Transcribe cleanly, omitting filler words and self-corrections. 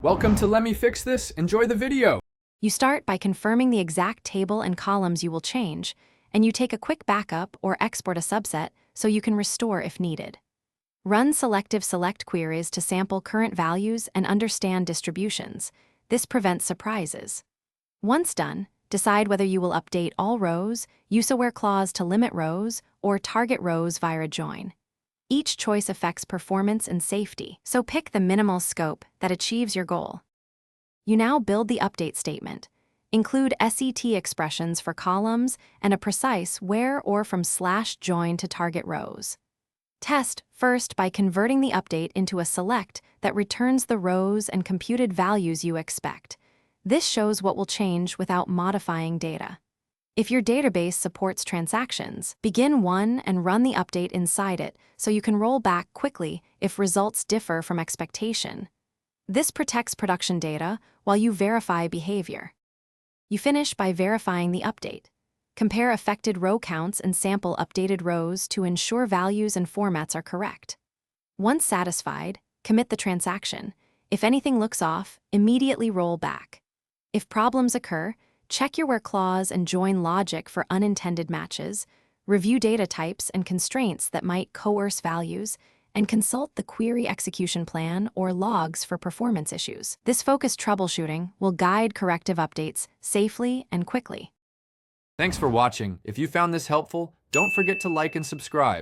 Welcome to Let Me Fix This. Enjoy the video. You start by confirming the exact table and columns you will change, and you take a quick backup or export a subset so you can restore if needed. Run selective select queries to sample current values and understand distributions. This prevents surprises. Once done, decide whether you will update all rows, use a where clause to limit rows, or target rows via a join. Each choice affects performance and safety, so pick the minimal scope that achieves your goal. You now build the update statement. Include SET expressions for columns and a precise where or from /join to target rows. Test first by converting the update into a select that returns the rows and computed values you expect. This shows what will change without modifying data. If your database supports transactions, begin one and run the update inside it so you can roll back quickly if results differ from expectation. This protects production data while you verify behavior. You finish by verifying the update. Compare affected row counts and sample updated rows to ensure values and formats are correct. Once satisfied, commit the transaction. If anything looks off, immediately roll back. If problems occur, check your where clause and join logic for unintended matches, review data types and constraints that might coerce values, and consult the query execution plan or logs for performance issues. This focused troubleshooting will guide corrective updates safely and quickly. Thanks for watching. If you found this helpful, don't forget to like and subscribe.